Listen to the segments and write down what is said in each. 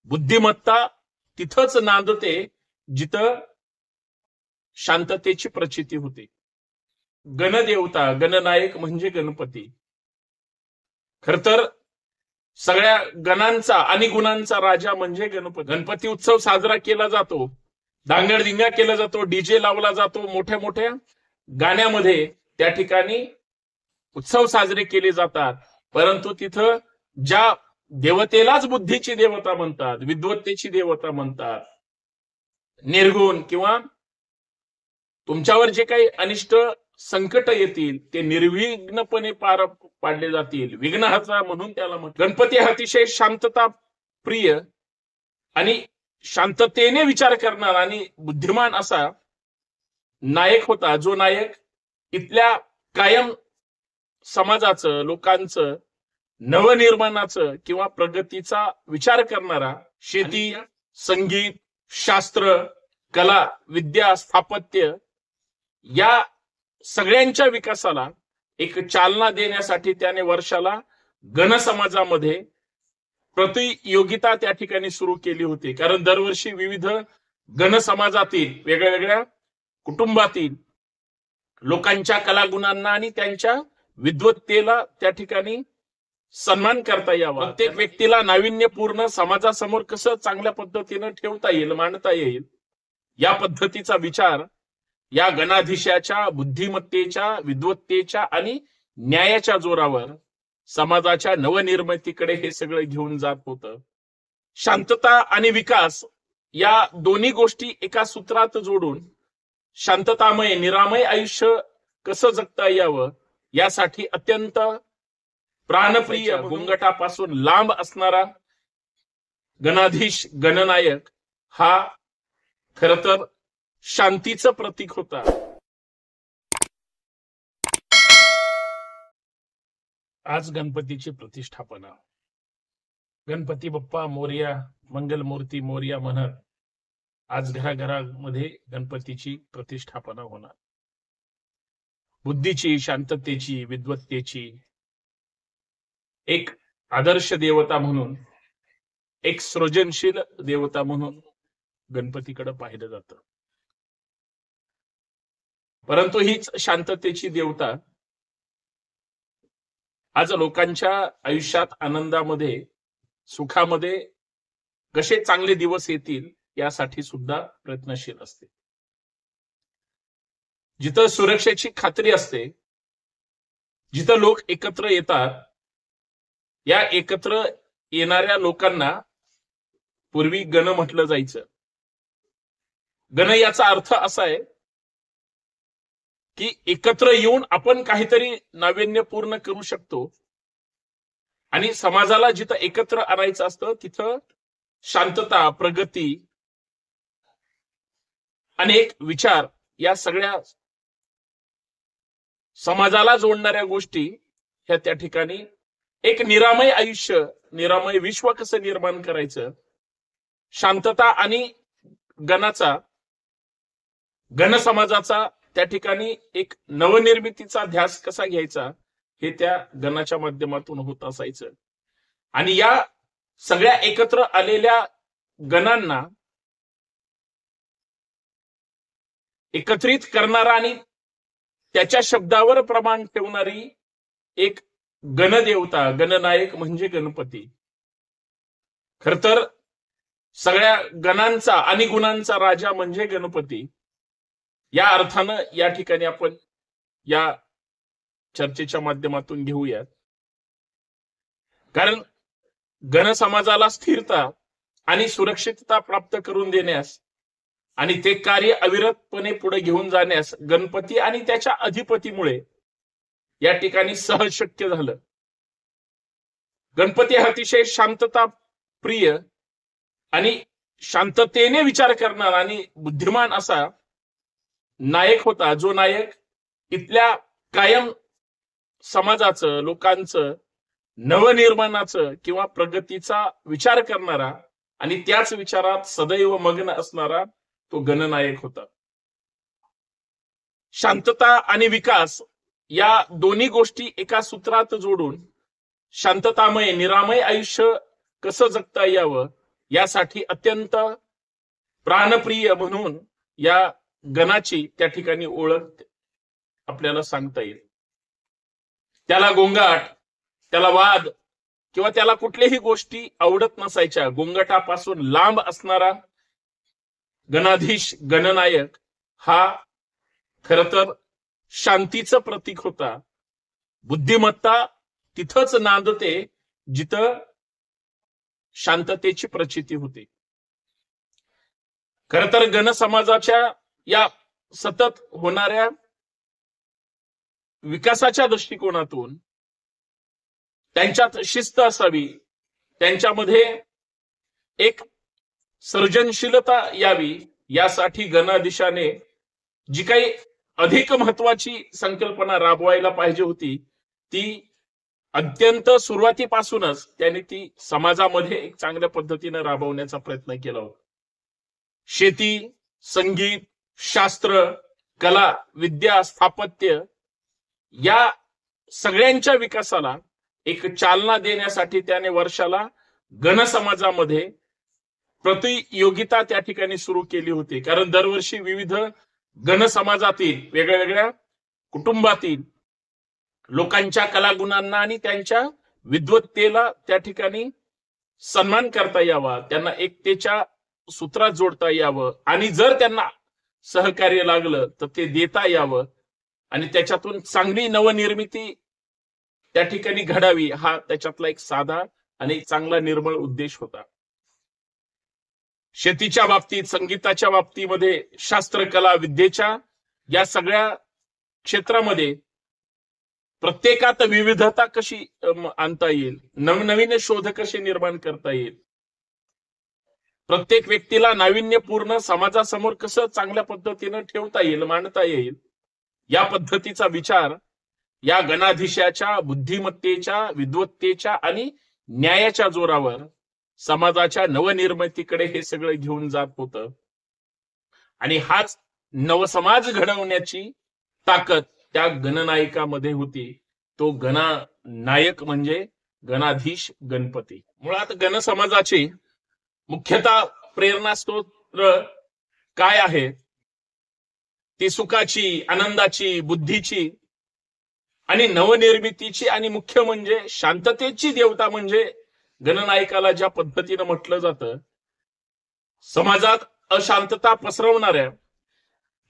बुद्धिमत्ता तिथंच नांदते जिथं शांततेची प्रचिती होते. गणदेवता, गणनायक म्हणजे गणपती. खर तर सगळ्या गणांचा आणि गुणांचा राजा म्हणजे गणपती. गणपती उत्सव साजरा केला जातो, धांगडधिंगा केला जातो, डीजे लावला जातो, मोठ्या मोठ्या गाण्यामध्ये त्या ठिकाणी उत्सव साजरे केले जातात. परंतु तिथं ज्या देवतेलाच बुद्धीची देवता म्हणतात, विद्वत्तेची देवता म्हणतात, निर्गुण किंवा तुमच्यावर जे काही अनिष्ट संकट येतील ते निर्विघ्नपणे पार पाडले जातील, विघ्नहर्ता म्हणून त्याला म्हणतात. गणपती अतिशय शांतता प्रिय आणि शांततेने विचार करणारा आणि बुद्धिमान असा नायक होता, जो नायक इथल्या कायम समाजाचं, लोकांचं नवनिर्माणाचं किंवा प्रगतीचा विचार करणारा, शेती, संगीत, शास्त्र, कला, विद्या, स्थापत्य या सगळ्यांच्या विकासाला एक चालना देण्यासाठी त्याने वर्षाला गणसमाजामध्ये प्रतियोगिता त्या ठिकाणी सुरू केली होती. कारण दरवर्षी विविध गणसमाजातील वेगळ्या वेगळ्या कुटुंबातील लोकांच्या कलागुणांना आणि त्यांच्या विद्वत्तेला त्या ठिकाणी सन्मान करता यावा. प्रत्येक व्यक्तीला नाविन्यपूर्ण समाजासमोर कसं चांगल्या पद्धतीनं ठेवता येईल, मांडता येईल, या पद्धतीचा विचार या गणाधीशाच्या बुद्धिमत्तेच्या, विद्वत्तेच्या आणि न्यायाच्या जोरावर समाजाच्या नवनिर्मितीकडे हे सगळं घेऊन जात होतं. शांतता आणि विकास या दोन्ही गोष्टी एका सूत्रात जोडून शांततामय, निरामय आयुष्य कसं जगता यावं यासाठी अत्यंत प्राणप्रिय, गोंगटापासून लांब असणारा गणाधीश, गणनायक हा खर तर शांतीचं प्रतीक होता. आज गणपतीची प्रतिष्ठापना. गणपती बाप्पा मोरया, मंगलमूर्ती मोरया म्हणत आज घराघरामध्ये गणपतीची प्रतिष्ठापना होणार. बुद्धीची, शांततेची, विद्वत्तेची एक आदर्श देवता म्हणून, एक सृजनशील देवता म्हणून गणपतीकडे पाहिलं जातं. परंतु हीच शांततेची देवता आज लोकांच्या आयुष्यात आनंदामध्ये, सुखामध्ये कसे चांगले दिवस येतील यासाठी सुद्धा प्रयत्नशील असते. जिथं सुरक्षेची खात्री असते, जिथं लोक एकत्र येतात, या एकत्र येणाऱ्या लोकांना पूर्वी गण म्हटलं जायचं. गण याचा अर्थ असा आहे की एकत्र येऊन आपण काहीतरी नाविन्यपूर्ण करू शकतो आणि समाजाला जिथं एकत्र आणायचं असतं तिथं शांतता, प्रगती, अनेक विचार या सगळ्या समाजाला जोडणाऱ्या गोष्टी ह्या त्या ठिकाणी एक निरामय आयुष्य, निरामय विश्व कसं निर्माण करायचं, शांतता आणि गणाचा, गण समाजाचा त्या ठिकाणी एक नवनिर्मितीचा ध्यास कसा घ्यायचा हे त्या गणाच्या माध्यमातून होत असायचं. आणि या सगळ्या एकत्र आलेल्या गणांना एकत्रित करणारा आणि त्याच्या शब्दावर प्रमाण ठेवणारी एक गणदेवता, गणनायक म्हणजे गणपती. खर तर सगळ्या गणांचा आणि गुणांचा राजा म्हणजे गणपती. या अर्थानं या ठिकाणी आपण या चर्चेच्या माध्यमातून घेऊयात. कारण गण समाजाला स्थिरता आणि सुरक्षितता प्राप्त करून देण्यास आणि ते कार्य अविरतपणे पुढे घेऊन जाण्यास गणपती आणि त्याच्या अधिपतीमुळे या ठिकाणी सहज शक्य झालं. गणपती अतिशय शांतता प्रिय आणि शांततेने विचार करणारा आणि बुद्धिमान असा नायक होता, जो नायक इथल्या कायम समाजाचं, लोकांचं नवनिर्माणाचं किंवा प्रगतीचा विचार करणारा आणि त्याच विचारात सदैव मग्न असणारा तो गणनायक होता. शांतता आणि विकास या दोन्ही गोष्टी एका सूत्रात जोडून शांततामय, निरामय आयुष्य कसं जगता यावं यासाठी अत्यंत प्राणप्रिय म्हणून या गणाची त्या ठिकाणी ओळख आपल्याला सांगता येईल. त्याला गोंगाट, त्याला वाद किंवा त्याला कुठल्याही गोष्टी आवडत नसायच्या. गोंगाटापासून लांब असणारा गणाधीश, गणनायक हा खर तर शांतीचं प्रतीक होता. बुद्धिमत्ता तिथंच नांदते जिथं शांततेची प्रचिती होते. खर तर गण समाजाच्या या सतत होणाऱ्या विकासाच्या दृष्टिकोनातून त्यांच्यात शिस्त असावी, त्यांच्यामध्ये एक सर्जनशीलता यावी, यासाठी गणाधीशाने जी काही अधिक महत्वाची संकल्पना राबवायला पाहिजे होती ती अत्यंत सुरुवातीपासूनच त्यांनी ती समाजामध्ये एक चांगल्या पद्धतीने राबवण्याचा प्रयत्न केला होता. शेती, संगीत, शास्त्र, कला, विद्या, स्थापत्य या सगळ्यांच्या विकासाला एक चालना देण्यासाठी त्याने वर्षाला गणसमाजामध्ये प्रतियोगिता त्या ठिकाणी सुरू केली होती. कारण दरवर्षी विविध गणसमाजातील वेगळ्या कुटुंबातील लोकांच्या कलागुणांना आणि त्यांच्या विद्वत्तेला त्या ठिकाणी सन्मान करता यावा, त्यांना एकतेच्या सूत्रात जोडता यावं आणि जर त्यांना सहकार्य लागलं तर ते देता यावं आणि त्याच्यातून चांगली नवनिर्मिती त्या ठिकाणी घडावी, हा त्याच्यातला एक साधा आणि चांगला निर्मळ उद्देश होता. शेतीच्या बाबतीत, संगीताच्या बाबतीमध्ये, शास्त्र, कला, विद्येच्या या सगळ्या क्षेत्रामध्ये प्रत्येकात विविधता कशी आणता येईल, नवनवीन शोध कसे निर्माण करता येईल, प्रत्येक व्यक्तीला नाविन्यपूर्ण समाजासमोर कसं चांगल्या पद्धतीने ठेवता येईल, मांडता येईल, या पद्धतीचा विचार या गणाधीशाच्या बुद्धिमत्तेच्या, विद्वत्तेच्या आणि न्यायाच्या जोरावर समाजाच्या नवनिर्मितीकडे हे सगळं घेऊन जात होतं. आणि हाच नवसमाज घडवण्याची ताकद त्या गणनायकामध्ये होती. तो गणनायक म्हणजे गणाधीश गणपती. मुळात गणसमाजाची मुख्यतः प्रेरणास्त्रोत काय आहे? ती सुखाची, आनंदाची, बुद्धीची आणि नवनिर्मितीची आणि मुख्य म्हणजे शांततेची देवता म्हणजे गणनायकाला ज्या पद्धतीने म्हटलं जातं, समाजात अशांतता पसरवणाऱ्या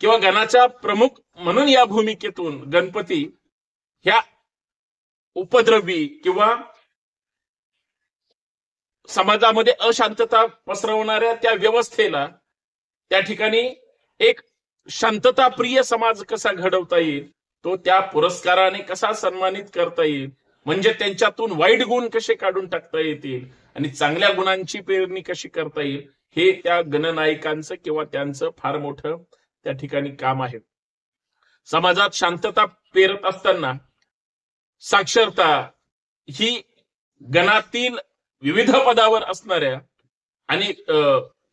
किंवा गणाच्या प्रमुख म्हणून या भूमिकेतून गणपती ह्या उपद्रवी किंवा समाजामध्ये अशांतता पसरवणाऱ्या त्या व्यवस्थेला त्या ठिकाणी एक शांतताप्रिय समाज कसा घडवता येईल, तो त्या पुरस्काराने कसा सन्मानित करता येईल, म्हणजे त्यांच्यातून वाईट गुण कसे काढून टाकता येतील आणि चांगल्या गुणांची पेरणी कशी करता येईल, हे त्या गणनायकांचं किंवा त्यांचं फार मोठं त्या ठिकाणी काम आहे. समाजात शांतता पेरत असताना साक्षरता ही गणातील विविध पदावर असणाऱ्या आणि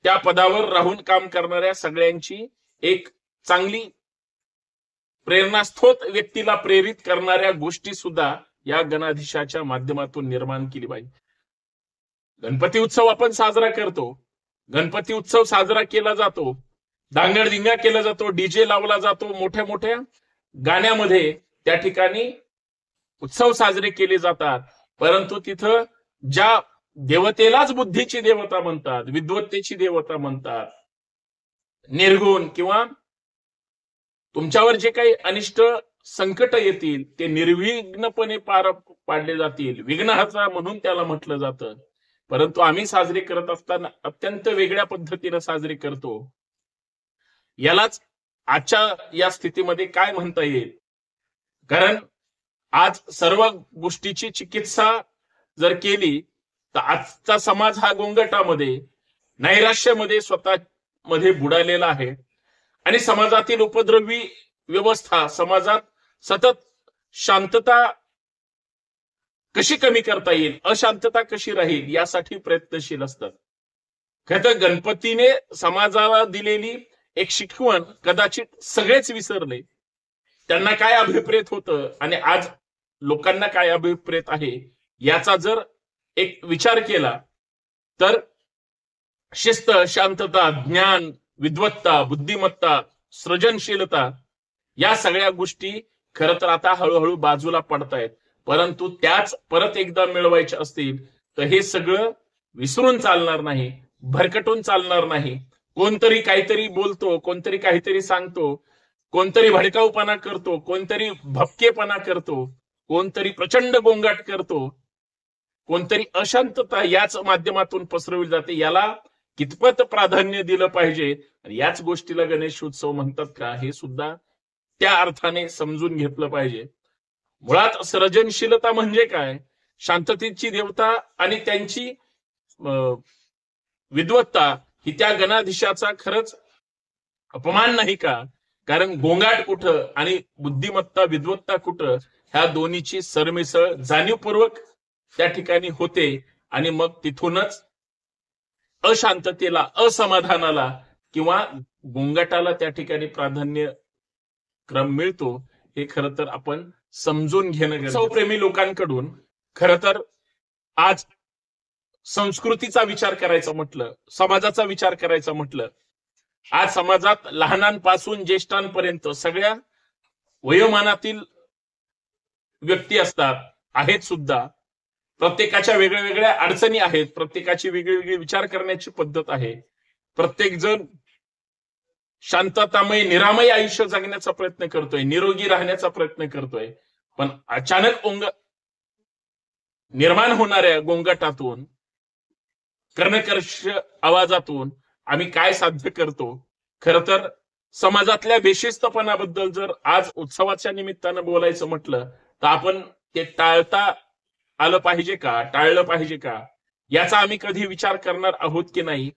त्या पदावर राहून काम करणाऱ्या सगळ्यांची एक चांगली प्रेरणास्त्रोत, व्यक्तीला प्रेरित करणाऱ्या गोष्टी सुद्धा या गणाधीशाच्या माध्यमातून निर्माण केली पाहिजे. गणपती उत्सव आपण साजरा करतो, गणपती उत्सव साजरा केला जातो, धांगडधिंगा केला जातो, डीजे लावला जातो, मोठ्या मोठ्या गाण्यामध्ये त्या ठिकाणी उत्सव साजरे केले जातात. परंतु तिथं ज्या देवतेलाच बुद्धीची देवता म्हणतात, विद्वत्तेची देवता म्हणतात, निर्गुण किंवा तुमच्यावर जे काही अनिष्ट संकट येतील ते निर्विघ्नपणे पार पाडले जातील, विघ्नहर्ता म्हणून त्याला म्हटलं जातं. परंतु आम्ही साजरे करत असताना अत्यंत वेगळ्या पद्धतीने साजरे करतो. यालाच आजच्या या स्थितीमध्ये काय म्हणता येईल? कारण आज सर्व गोष्टीची चिकित्सा जर केली तर आजचा समाज हा गोंगटामध्ये, नैराश्यामध्ये स्वतः मध्ये बुडालेला आहे आणि समाजातील उपद्रवी व्यवस्था, समाजात सतत शांतता कशी कमी करता येईल, अशांतता कशी राहील यासाठी प्रयत्नशील असतात. खरं तर गणपतीने समाजाला दिलेली एक शिकवण कदाचित सगळेच विसरले. त्यांना काय अभिप्रेत होतं आणि आज लोकांना काय अभिप्रेत आहे याचा जर एक विचार केला तर शिस्त, शांतता, ज्ञान, विद्वत्ता, बुद्धिमत्ता, सृजनशीलता या सगळ्या गोष्टी खरं तर आता हळूहळू बाजूला पडतायत. परंतु त्याच परत एकदा मिळवायच्या असतील तर हे सगळं विसरून चालणार नाही, भरकटून चालणार नाही. कोणतरी काहीतरी बोलतो, कोणतरी काहीतरी सांगतो, कोणतरी भडकाऊपणा करतो, कोणतरी भपकेपणा करतो, कोणतरी प्रचंड गोंगाट करतो, कोणतरी अशांतता याच माध्यमातून पसरवली जाते. याला कितपत प्राधान्य दिलं पाहिजे आणि याच गोष्टीला गणेश उत्सव म्हणतात का, हे सुद्धा त्या अर्थाने समजून घेतलं पाहिजे. मुळात सर्जनशीलता म्हणजे काय, शांततेची देवता आणि त्यांची विद्वत्ता ही त्या गणाधीशाचा खरंच अपमान नाही का? कारण गोंगाट कुठं आणि बुद्धिमत्ता विद्वत्ता कुठं, ह्या दोन्हीची सरमिसळ जाणीवपूर्वक त्या ठिकाणी होते आणि मग तिथूनच अशांततेला, असमाधानाला किंवा गोंगाटाला त्या ठिकाणी प्राधान्य क्रम मिळतो. हे खरं तर आपण समजून घेणं उत्सवप्रेमी लोकांकडून खरं तर आज संस्कृतीचा विचार करायचा म्हटलं, समाजाचा विचार करायचा म्हटलं, आज समाजात लहानांपासून ज्येष्ठांपर्यंत सगळ्या वयोमानातील व्यक्ती असतात, आहेत सुद्धा. प्रत्येकाच्या वेगळ्या वेगळ्या अडचणी आहेत, प्रत्येकाची वेगळी विचार करण्याची पद्धत आहे. प्रत्येक जण शांततामय निरामय आयुष्य जगण्याचा प्रयत्न करतोय, निरोगी राहण्याचा प्रयत्न करतोय. पण अचानक निर्माण होणाऱ्या गोंगाटातून, कर्णकर्ष आवाजातून आम्ही काय साध्य करतो? खरं तर समाजातल्या बेशिस्तपणाबद्दल जर आज उत्सवाच्या निमित्तानं बोलायचं म्हटलं तर आपण ते टाळता आलं पाहिजे का, टाळलं पाहिजे का, याचा आम्ही कधी विचार करणार आहोत की नाही?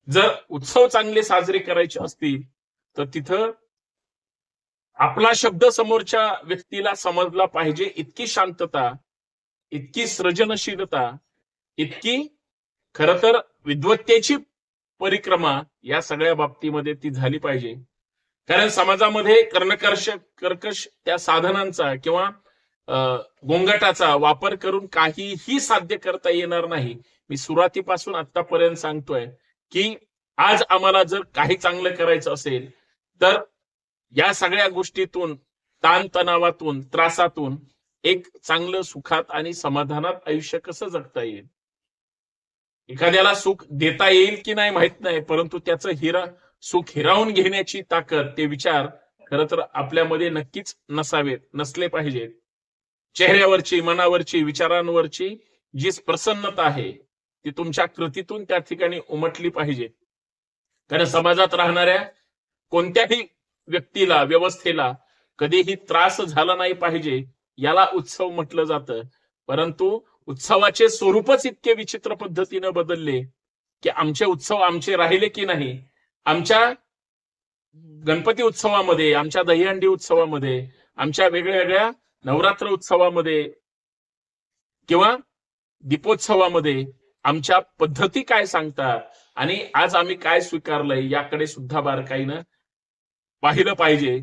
जर उत्सव चांगले साजरे करायचे असतील तर तिथं आपला शब्द समोरच्या व्यक्तीला समजला पाहिजे, इतकी शांतता, इतकी सृजनशीलता, इतकी खरं तर विद्वत्तेची परिक्रमा या सगळ्या बाबतीमध्ये ती झाली पाहिजे. कारण समाजामध्ये कर्कश त्या साधनांचा किंवा गोंगाटाचा वापर करून काहीही साध्य करता येणार नाही. मी सुरुवातीपासून आतापर्यंत सांगतोय की आज आम्हाला जर काही चांगलं करायचं असेल तर या सगळ्या गोष्टीतून, ताणतणावातून, त्रासातून एक चांगलं सुखात आणि समाधानात आयुष्य कसं जगता येईल. एखाद्याला सुख देता येईल की नाही माहित नाही, परंतु त्याचं सुख हिरावून घेण्याची ताकद, ते विचार खरं तर आपल्यामध्ये नक्कीच नसले पाहिजेत. चेहऱ्यावरची, मनावरची, विचारांवरची जी प्रसन्नता आहे ती तुमच्या कृतीतून त्या ठिकाणी उमटली पाहिजे. कारण समाजात राहणाऱ्या कोणत्याही व्यक्तीला, व्यवस्थेला कधीही त्रास झाला नाही पाहिजे, याला उत्सव म्हटलं जातं. परंतु उत्सवाचे स्वरूपच इतके विचित्र पद्धतीनं बदलले की आमचे उत्सव आमचे राहिले की नाही. आमच्या गणपती उत्सवामध्ये, आमच्या दहीहंडी उत्सवामध्ये, आमच्या वेगळ्या वेगळ्या नवरात्र उत्सवामध्ये किंवा दीपोत्सवामध्ये आमच्या पद्धती काय सांगतात आणि आज आम्ही काय स्वीकारलंय याकडे सुद्धा बारकाईनं पाहिलं पाहिजे.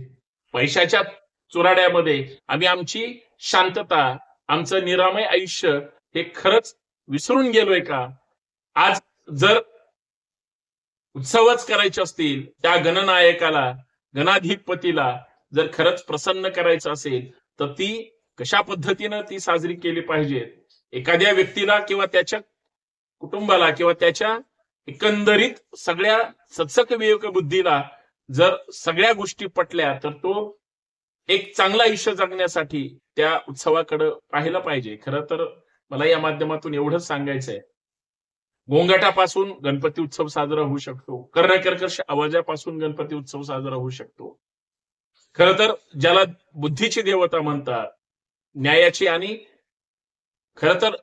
पैशाच्या चुराड्यामध्ये आम्ही आमची शांतता, आमचं निरामय आयुष्य हे खरंच विसरून गेलोय का? आज जर उत्सवच करायचे असतील, त्या गणनायकाला, गणाधिपतीला जर खरंच प्रसन्न करायचं असेल तर ती कशा पद्धतीनं ती साजरी केली पाहिजे. एखाद्या व्यक्तीला किंवा त्याच्या कुटुंबाला किंवा त्याच्या एकंदरीत सगळ्या सत्सक विवेक बुद्धीला जर सगळ्या गोष्टी पटल्या तर तो एक चांगलं आयुष्य जगण्यासाठी त्या उत्सवाकडे पाहिलं पाहिजे. खरं तर मला या माध्यमातून एवढंच सांगायचंय, गोंगाटापासून गणपती उत्सव साजरा होऊ शकतो, कर्णकर्कश आवाजापासून गणपती उत्सव साजरा होऊ शकतो. खरं तर ज्याला बुद्धीची देवता म्हणतात, न्यायाची, आणि खरं तर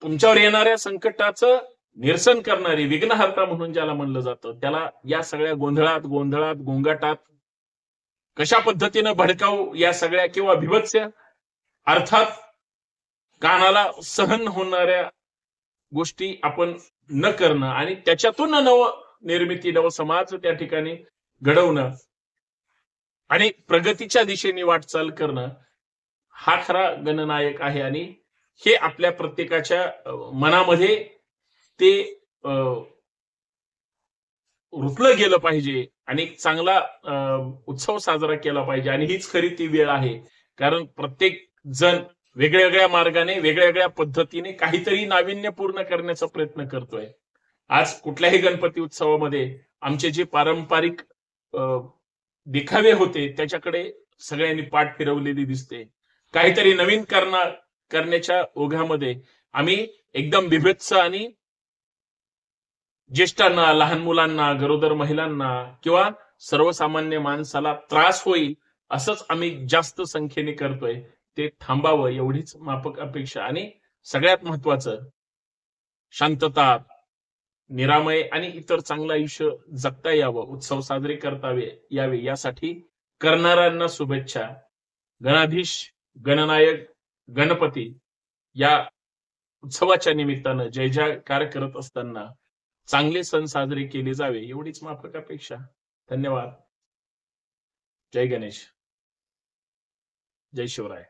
तुमच्यावर येणाऱ्या संकटाचं निरसन करणारी, विघ्नहर्ता म्हणून ज्याला म्हणलं जातं, त्याला या सगळ्या गोंधळात गोंगाटात कशा पद्धतीनं भडकावू या सगळ्या किंवा बिभत्स अर्थात कानाला सहन होणाऱ्या गोष्टी आपण न करणं आणि त्याच्यातून निर्मिती, नव समाज त्या ठिकाणी घडवणं आणि प्रगतीच्या दिशेने वाटचाल करणं हा खरा गणनायक आहे. आणि हे आपल्या प्रत्येकाच्या मनामध्ये ते रुतलं गेलं पाहिजे आणि एक चांगला उत्सव साजरा केला पाहिजे. आणि हीच खरी ती वेळ आहे. कारण प्रत्येक जण वेगळ्या मार्गाने, वेगळ्या पद्धतीने काहीतरी नाविन्यपूर्ण करण्याचा प्रयत्न करतोय. आज कुठल्याही गणपती उत्सवामध्ये आमचे जे पारंपरिक देखावे होते त्याच्याकडे सगळ्यांनी पाठ फिरवलेली दिसते. काहीतरी नवीन करण्याच्या ओघामध्ये आम्ही एकदम बिभत्स आणि ज्येष्ठांना, लहान मुलांना, गरोदर महिलांना किंवा सर्वसामान्य माणसाला त्रास होईल असंच आम्ही जास्त संख्येने करतोय. ते थांबावं एवढीच माफक अपेक्षा. आणि सगळ्यात महत्वाचं, शांतता, निरामय आणि इतर चांगलं आयुष्य जगता यावं, उत्सव साजरे करता यावे यासाठी करणाऱ्यांना शुभेच्छा. गणाधीश, गणनायक, गणपती या उत्सवाच्या निमित्तानं जय जयकार करत असताना चांगले सण साजरे केले जावे एवढीच माफक अपेक्षा. धन्यवाद. जय गणेश. जय शिवराय.